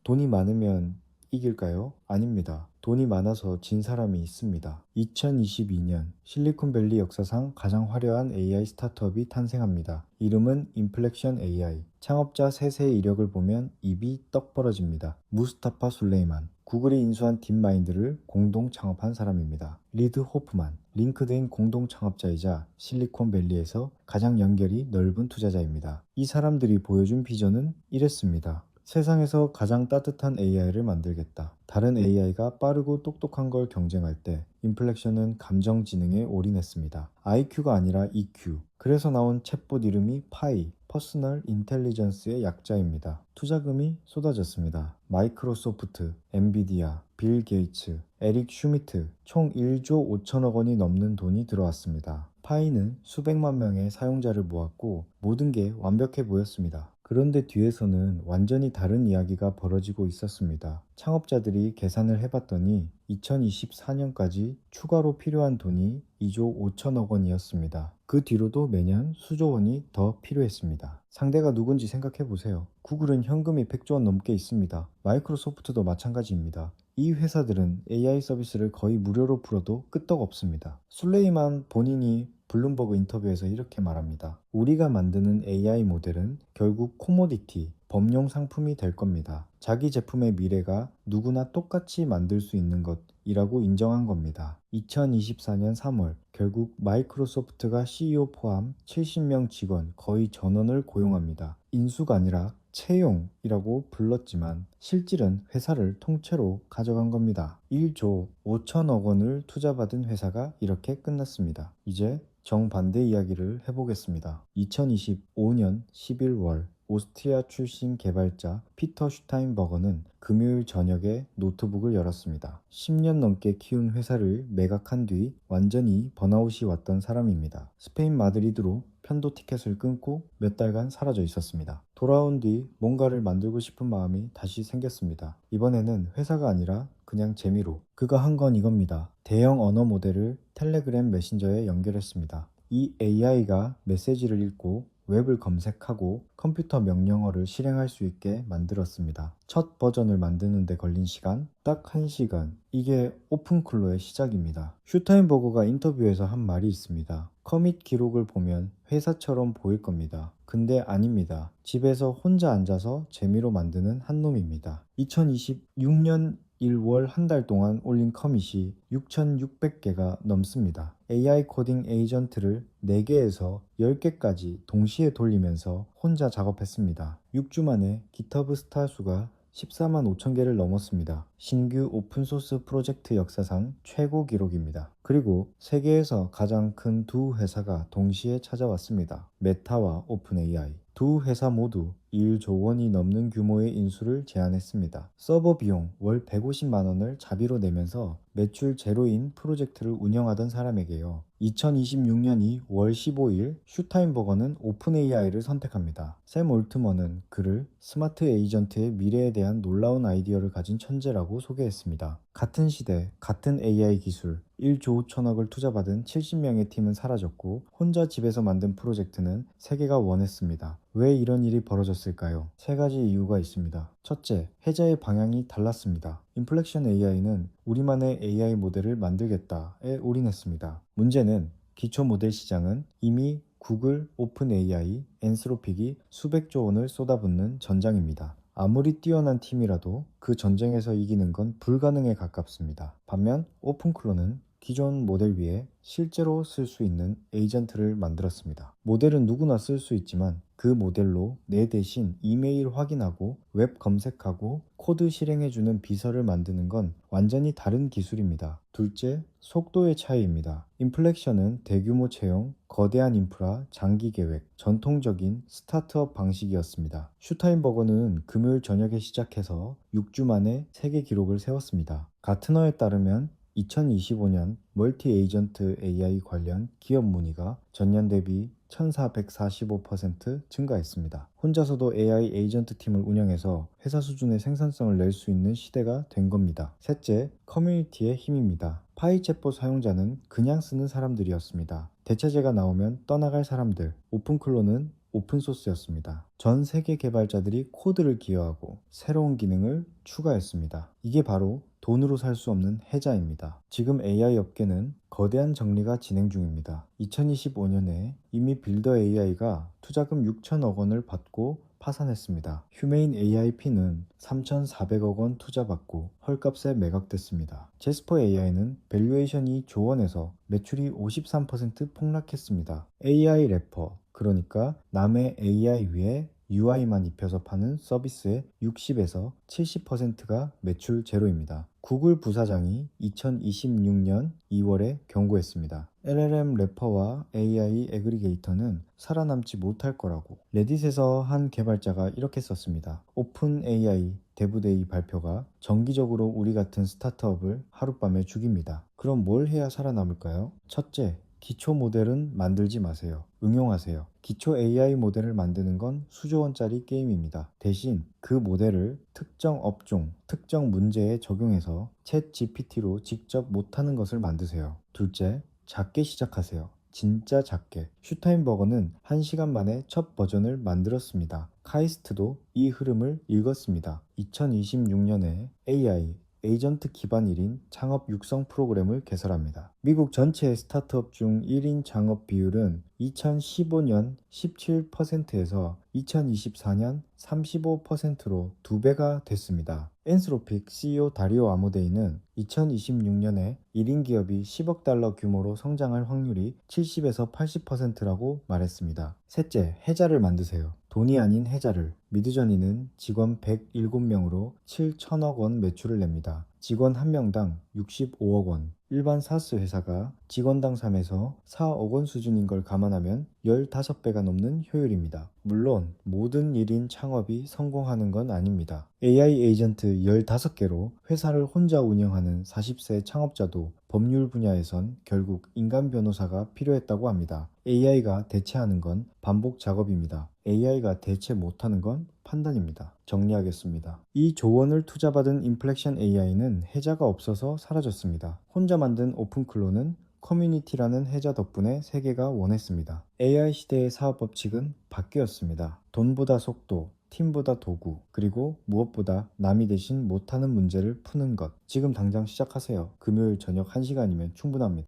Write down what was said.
돈이 많으면 이길까요? 아닙니다. 돈이 많아서 진 사람이 있습니다. 2022년 실리콘밸리 역사상 가장 화려한 AI 스타트업이 탄생합니다. 이름은 인플렉션 AI. 창업자 셋의 이력을 보면 입이 떡 벌어집니다. 무스타파 술레이만, 구글이 인수한 딥마인드를 공동 창업한 사람입니다. 리드 호프만, 링크드인 공동 창업자이자 실리콘밸리에서 가장 연결이 넓은 투자자입니다. 이 사람들이 보여준 비전은 이랬습니다. 세상에서 가장 따뜻한 AI를 만들겠다. 다른 AI가 빠르고 똑똑한 걸 경쟁할 때 인플렉션은 감정지능에 올인했습니다. IQ가 아니라 EQ. 그래서 나온 챗봇 이름이 파이, 퍼스널 인텔리전스의 약자입니다. 투자금이 쏟아졌습니다. 마이크로소프트, 엔비디아, 빌 게이츠, 에릭 슈미트 총 1조 5천억 원이 넘는 돈이 들어왔습니다. 파이는 수백만 명의 사용자를 모았고 모든 게 완벽해 보였습니다. 그런데 뒤에서는 완전히 다른 이야기가 벌어지고 있었습니다. 창업자들이 계산을 해봤더니 2024년까지 추가로 필요한 돈이 2조 5천억 원이었습니다. 그 뒤로도 매년 수조 원이 더 필요했습니다. 상대가 누군지 생각해 보세요. 구글은 현금이 100조 원 넘게 있습니다. 마이크로소프트도 마찬가지입니다. 이 회사들은 AI 서비스를 거의 무료로 풀어도 끄떡없습니다. 술레이만 본인이 블룸버그 인터뷰에서 이렇게 말합니다. 우리가 만드는 AI 모델은 결국 코모디티, 범용 상품이 될 겁니다. 자기 제품의 미래가 누구나 똑같이 만들 수 있는 것이라고 인정한 겁니다. 2024년 3월 결국 마이크로소프트가 CEO 포함 70명 직원 거의 전원을 고용합니다. 인수가 아니라 채용이라고 불렀지만 실질은 회사를 통째로 가져간 겁니다. 1조 5천억 원을 투자받은 회사가 이렇게 끝났습니다. 이제 정반대 이야기를 해보겠습니다. 2025년 11월 오스트리아 출신 개발자 피터 슈타인버거는 금요일 저녁에 노트북을 열었습니다. 10년 넘게 키운 회사를 매각한 뒤 완전히 번아웃이 왔던 사람입니다. 스페인 마드리드로 편도 티켓을 끊고 몇 달간 사라져 있었습니다. 돌아온 뒤 뭔가를 만들고 싶은 마음이 다시 생겼습니다. 이번에는 회사가 아니라 그냥 재미로. 그가 한 건 이겁니다. 대형 언어 모델을 텔레그램 메신저에 연결했습니다. 이 AI가 메시지를 읽고 웹을 검색하고 컴퓨터 명령어를 실행할 수 있게 만들었습니다. 첫 버전을 만드는 데 걸린 시간 딱 1시간. 이게 오픈클로의 시작입니다. 슈타인버거가 인터뷰에서 한 말이 있습니다. 커밋 기록을 보면 회사처럼 보일 겁니다. 근데 아닙니다. 집에서 혼자 앉아서 재미로 만드는 한 놈입니다. 2026년 1월 한 달 동안 올린 커밋이 6,600개가 넘습니다. AI 코딩 에이전트를 4개에서 10개까지 동시에 돌리면서 혼자 작업했습니다. 6주 만에 GitHub 스타 수가 14만 5천 개를 넘었습니다. 신규 오픈소스 프로젝트 역사상 최고 기록입니다. 그리고 세계에서 가장 큰 두 회사가 동시에 찾아왔습니다. 메타와 오픈 AI. 두 회사 모두 1조 원이 넘는 규모의 인수를 제안했습니다. 서버 비용 월 150만 원을 자비로 내면서 매출 제로인 프로젝트를 운영하던 사람에게요. 2026년 2월 15일 슈타인버거는 오픈 AI를 선택합니다. 샘 올트먼은 그를 스마트 에이전트의 미래에 대한 놀라운 아이디어를 가진 천재라고 소개했습니다. 같은 시대, 같은 AI 기술, 1조 5천억을 투자받은 70명의 팀은 사라졌고 혼자 집에서 만든 프로젝트는 세계가 원했습니다. 왜 이런 일이 벌어졌을까요? 세 가지 이유가 있습니다. 첫째, 해자의 방향이 달랐습니다. 인플렉션 AI는 우리만의 AI 모델을 만들겠다에 올인했습니다. 문제는 기초 모델 시장은 이미 구글, 오픈 AI, 엔스로픽이 수백조 원을 쏟아붓는 전장입니다. 아무리 뛰어난 팀이라도 그 전쟁에서 이기는 건 불가능에 가깝습니다. 반면 오픈클로는 기존 모델 위에 실제로 쓸 수 있는 에이전트를 만들었습니다. 모델은 누구나 쓸 수 있지만 그 모델로 내 대신 이메일 확인하고 웹 검색하고 코드 실행해주는 비서를 만드는 건 완전히 다른 기술입니다. 둘째, 속도의 차이입니다. 인플렉션은 대규모 채용, 거대한 인프라, 장기 계획, 전통적인 스타트업 방식이었습니다. 슈타인버거는 금요일 저녁에 시작해서 6주 만에 세계 기록을 세웠습니다. 가트너에 따르면 2025년 멀티 에이전트 AI 관련 기업 문의가 전년 대비 1445% 증가했습니다. 혼자서도 AI 에이전트 팀을 운영해서 회사 수준의 생산성을 낼 수 있는 시대가 된 겁니다. 셋째, 커뮤니티의 힘입니다. 파이 챗봇 사용자는 그냥 쓰는 사람들이었습니다. 대체제가 나오면 떠나갈 사람들. 오픈클로는 오픈소스였습니다. 전 세계 개발자들이 코드를 기여하고 새로운 기능을 추가했습니다. 이게 바로 돈으로 살 수 없는 해자입니다. 지금 AI 업계는 거대한 정리가 진행 중입니다. 2025년에 이미 빌더 AI가 투자금 6천억 원을 받고 파산했습니다. 휴메인 AIP는 3,400억 원 투자받고 헐값에 매각됐습니다. 제스퍼 AI는 밸류에이션이 조원에서 매출이 53% 폭락했습니다. AI 래퍼, 그러니까 남의 AI 위에 UI만 입혀서 파는 서비스의 60에서 70%가 매출 제로입니다. 구글 부사장이 2026년 2월에 경고했습니다. LLM 래퍼와 AI 애그리게이터는 살아남지 못할 거라고. 레딧에서 한 개발자가 이렇게 썼습니다. 오픈 AI 데브데이 발표가 정기적으로 우리 같은 스타트업을 하룻밤에 죽입니다. 그럼 뭘 해야 살아남을까요? 첫째, 기초 모델은 만들지 마세요. 응용하세요. 기초 AI 모델을 만드는 건 수조 원짜리 게임입니다. 대신 그 모델을 특정 업종, 특정 문제에 적용해서 챗 GPT로 직접 못하는 것을 만드세요. 둘째, 작게 시작하세요. 진짜 작게. 슈타인버거는 1시간 만에 첫 버전을 만들었습니다. 카이스트도 이 흐름을 읽었습니다. 2026년에 AI, 에이전트 기반 1인 창업 육성 프로그램을 개설합니다. 미국 전체 스타트업 중 1인 창업 비율은 2015년 17%에서 2024년 35%로 2배가 됐습니다. 엔스로픽 CEO 다리오 아모데이는 2026년에 1인 기업이 10억 달러 규모로 성장할 확률이 70에서 80%라고 말했습니다. 셋째, 해자를 만드세요. 돈이 아닌 해자를. 미드저니는 직원 107명으로 7천억 원 매출을 냅니다. 직원 1명당 65억 원. 일반 사스 회사가 직원당 3에서 4억 원 수준인 걸 감안하면 15배가 넘는 효율입니다. 물론 모든 1인 창업이 성공하는 건 아닙니다. AI 에이전트 15개로 회사를 혼자 운영하는 40세 창업자도 법률 분야에선 결국 인간 변호사가 필요했다고 합니다. AI가 대체하는 건 반복 작업입니다. AI가 대체 못하는 건 판단입니다. 정리하겠습니다. 이 조원을 투자받은 인플렉션 AI는 해자가 없어서 사라졌습니다. 혼자 만든 오픈클로는 커뮤니티라는 해자 덕분에 세계가 원했습니다. AI 시대의 사업 법칙은 바뀌었습니다. 돈보다 속도, 팀보다 도구, 그리고 무엇보다 남이 대신 못하는 문제를 푸는 것. 지금 당장 시작하세요. 금요일 저녁 1시간이면 충분합니다.